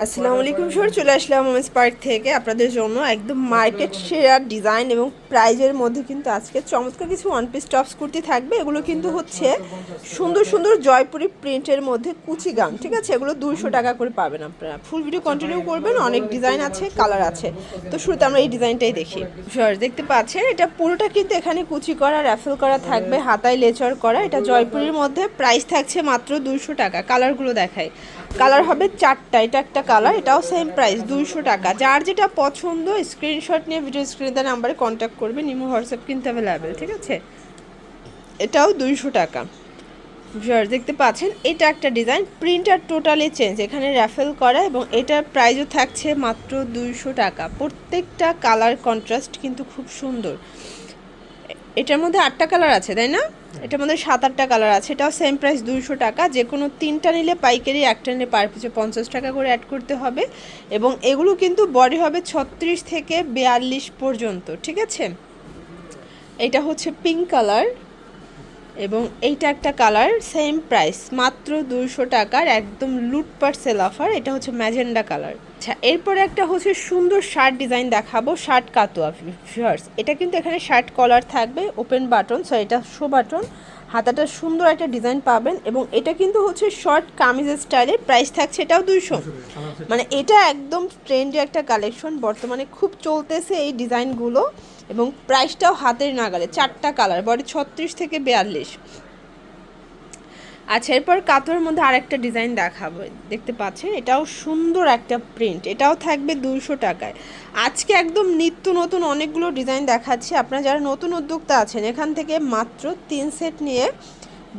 আসসালামু আলাইকুম স্যার, চলে আসলাম ওমেন্স পার্ক থেকে আপনাদের জন্য একদম মার্কেট শেয়ার ডিজাইন এবং প্রাইজের মধ্যে কিন্তু আজকে চমৎকার কিছু ওয়ান পিস টপস কুর্তি থাকবে। এগুলো কিন্তু হচ্ছে সুন্দর সুন্দর জয়পুরি প্রিন্টের মধ্যে কুচি গাউন, ঠিক আছে? এগুলো 200 টাকা করে পাবেন আপনারা। ফুল ভিডিও কন্টিনিউ করবেন, অনেক ডিজাইন আছে, কালার আছে। তো শুরুতে আমরা এই ডিজাইনটাই দেখি। স্যার দেখতে পাচ্ছেন এটা পুরোটা কিন্তু এখানে কুচি করা, র্যাফেল করা থাকবে, হাতায় লেচার করা। এটা জয়পুরের মধ্যে, প্রাইস থাকছে মাত্র 200 টাকা। কালারগুলো দেখায়, কালার হবে 4টা, এটা একটা কালার, এটাও সেম প্রাইস 200 টাকা। যার যেটা পছন্দ স্ক্রিনশট নিয়ে ভিডিও স্ক্রিনে নাম্বারে কন্ট্যাক্ট করবে। ইমো হোয়াটসঅ্যাপ কিন্তু অ্যাভেলেবেল, ঠিক আছে? এটাও 200 টাকা। ভিউয়ার্স দেখতে পাচ্ছেন এটা একটা ডিজাইন, প্রিন্টার টোটালি চেঞ্জ, এখানে র্যাফেল করা এবং এটার প্রাইসও থাকছে মাত্র 200 টাকা। প্রত্যেকটা কালার কন্ট্রাস্ট কিন্তু খুব সুন্দর। এটার মধ্যে 8টা কালার আছে, তাই না? এটার মধ্যে 7-8টা কালার আছে। এটাও সেম প্রাইস 200 টাকা। যে কোনো 3টা নিলে পাইকারি, একটা নিলে পার পিছু 50 টাকা করে অ্যাড করতে হবে। এবং এগুলো কিন্তু বডি হবে 36 থেকে 42 পর্যন্ত, ঠিক আছে? এটা হচ্ছে পিঙ্ক কালার এবং এইটা একটা কালার, সেম প্রাইস মাত্র 200 টাকার, একদম লুটপাট সেল অফার। এটা হচ্ছে ম্যাজেন্ডা কালার। আচ্ছা, এরপরে একটা হচ্ছে সুন্দর শার্ট ডিজাইন দেখাবো, শার্ট কাতুয়া ভিউয়ার্স। এটা কিন্তু এখানে শার্ট কলার থাকবে, ওপেন বাটন, সো এটা শো বাটন, হাতাটা সুন্দর একটা ডিজাইন পাবেন। এবং এটা কিন্তু হচ্ছে শর্ট কামিজের স্টাইলের, প্রাইস থাকছে এটাও 200। মানে এটা একদম ট্রেন্ডি একটা কালেকশন, বর্তমানে খুব চলতেছে এই ডিজাইনগুলো এবং প্রাইসটাও হাতের নাগালে। 4টা কালার, বডি 36 থেকে 42। আচ্ছা, এরপর কাতোর মধ্যে আরেকটা ডিজাইন দেখাবো, দেখতে পাচ্ছেন এটাও সুন্দর একটা প্রিন্ট, এটাও থাকবে 200 টাকায়। আজকে একদম নিত্য নতুন অনেকগুলো ডিজাইন দেখাচ্ছি। আপনারা যারা নতুন উদ্যোক্তা আছেন, এখান থেকে মাত্র 3 সেট নিয়ে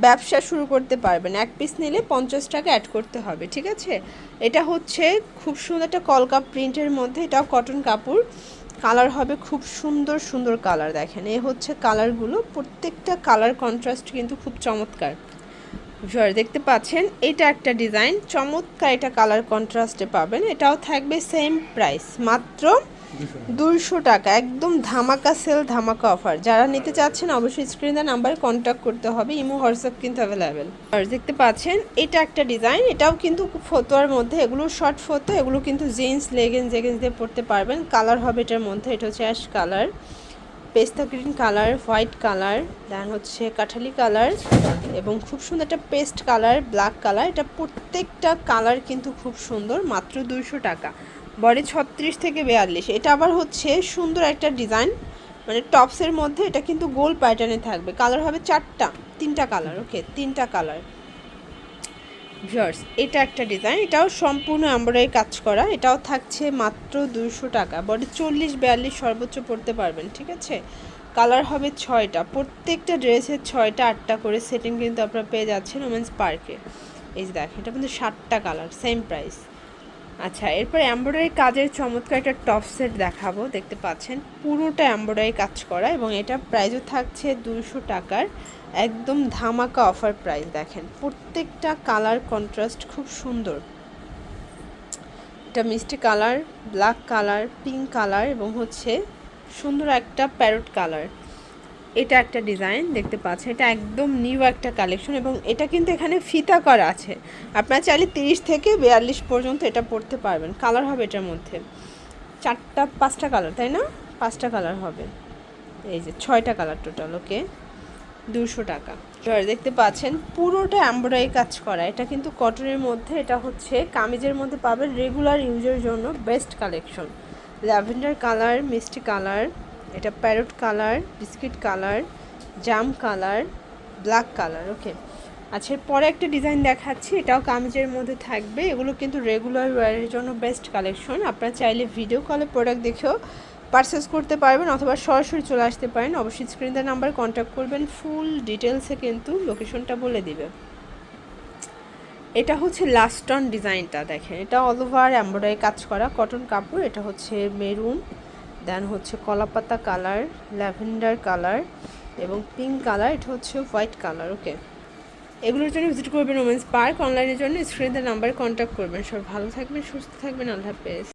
ব্যবসা শুরু করতে পারবেন। এক পিস নিলে 50 টাকা অ্যাড করতে হবে, ঠিক আছে? এটা হচ্ছে খুব সুন্দর একটা কলকা প্রিন্টের মধ্যে, এটাও কটন কাপড়। কালার হবে খুব সুন্দর সুন্দর কালার, দেখেন এই হচ্ছে কালারগুলো, প্রত্যেকটা কালার কন্ট্রাস্ট কিন্তু খুব চমৎকার। দেখতে পাচ্ছেন এটা একটা ডিজাইন, চমৎকার, এটা কালার কন্ট্রাস্টে পাবেন। এটাও থাকবে সেম প্রাইস মাত্র 200 টাকা, একদম ধামাকা সেল, ধামাকা অফার। যারা নিতে চাচ্ছেন অবশ্যই স্ক্রিনে নাম্বারে কন্ট্যাক্ট করতে হবে, ইমো হোয়াটসঅ্যাপ কিন্তু অ্যাভেলেবেল। আর দেখতে পাচ্ছেন এটা একটা ডিজাইন, এটাও কিন্তু খুব ফতোয়ার মধ্যে, এগুলো শর্ট ফতো, এগুলো কিন্তু জিন্স লেগিংস দিয়ে পরতে পারবেন। কালার হবে এটার মধ্যে, এটা হচ্ছে অ্যাশ কালার, পেস্তা গ্রিন কালার, হোয়াইট কালার, দেন হচ্ছে কাঠালি কালার এবং খুব সুন্দর একটা পেস্ট কালার, ব্ল্যাক কালার। এটা প্রত্যেকটা কালার কিন্তু খুব সুন্দর, মাত্র 200 টাকা। বডি 36 থেকে 42। এটা আবার হচ্ছে সুন্দর একটা ডিজাইন, মানে টপসের মধ্যে, এটা কিন্তু গোল প্যাটার্নে থাকবে। কালার হবে 4টা, 3টা কালার, ওকে 3টা কালার। ভিউয়ার্স এটা একটা ডিজাইন, এটাও সম্পূর্ণ এমব্রয়ডারি কাজ করা, এটাও থাকছে মাত্র 200 টাকা। বডি 40-42 সর্বোচ্চ পড়তে পারবেন, ঠিক আছে? কালার হবে 6টা, প্রত্যেকটা ড্রেসের 6টা 8টা করে সেটিং কিন্তু আপনারা পেয়ে যাচ্ছেন ওমেন্স পার্কে। এই যে দেখেন, এটা কিন্তু 7টা কালার, সেম প্রাইস। আচ্ছা, এরপর এমব্রয়ডারি কাজের চমৎকার একটা টপ সেট দেখাবো, দেখতে পাচ্ছেন পুরোটা এমব্রয়ডারি কাজ করা এবং এটা প্রাইসও থাকছে 200 টাকার, একদম ধামাকা অফার প্রাইস। দেখেন প্রত্যেকটা কালার কন্ট্রাস্ট খুব সুন্দর, এটা মিষ্টি colour, black colour, pink colour এবং হচ্ছে সুন্দর একটা প্যারট কালার। এটা একটা ডিজাইন দেখতে পাচ্ছেন, এটা একদম নিউ একটা কালেকশন এবং এটা কিন্তু এখানে ফিতা করা আছে। আপনারা চাইলে 30 থেকে 42 পর্যন্ত এটা পরতে পারবেন। কালার হবে এটার মধ্যে 5টা কালার, তাই না? 5টা কালার হবে, এই যে 6টা কালার টোটাল, ওকে 200 টাকা। দেখতে পাচ্ছেন পুরোটা এমব্রয়ডারি কাজ করা, এটা কিন্তু কটনের মধ্যে, এটা হচ্ছে কামিজের মধ্যে পাবেন, রেগুলার ইউজের জন্য বেস্ট কালেকশন। ল্যাভেন্ডার কালার, মিষ্টি কালার, এটা প্যারট কালার, বিস্কিট কালার, জাম কালার, ব্ল্যাক কালার, ওকে। আচ্ছা, পরে একটা ডিজাইন দেখাচ্ছি, এটাও কামিজের মধ্যে থাকবে। এগুলো কিন্তু রেগুলার ওয়্যারের জন্য বেস্ট কালেকশন। আপনারা চাইলে ভিডিও কলে প্রোডাক্ট দেখেও পারচেস করতে পারবেন অথবা সরাসরি চলে আসতে পারেন। অবশ্যই স্ক্রিনের নাম্বার কন্ট্যাক্ট করবেন, ফুল ডিটেলসে কিন্তু লোকেশনটা বলে দিবে। এটা হচ্ছে লাস্ট অন ডিজাইনটা, দেখেন এটা অল ওভার এমব্রয়ডারি কাজ করা, কটন কাপড়। এটা হচ্ছে মেরুন, দেন হচ্ছে কলাপাতা কালার, ল্যাভেন্ডার কালার এবং পিঙ্ক কালার, এটা হচ্ছে হোয়াইট কালার, ওকে। এগুলোর জন্য ভিজিট করবেন ওমেন্স পার্ক। অনলাইনের জন্য স্ক্রিনের নাম্বারে কন্ট্যাক্ট করবেন। সব ভালো থাকবেন, সুস্থ থাকবেন, আল্লাহ হাফেজ।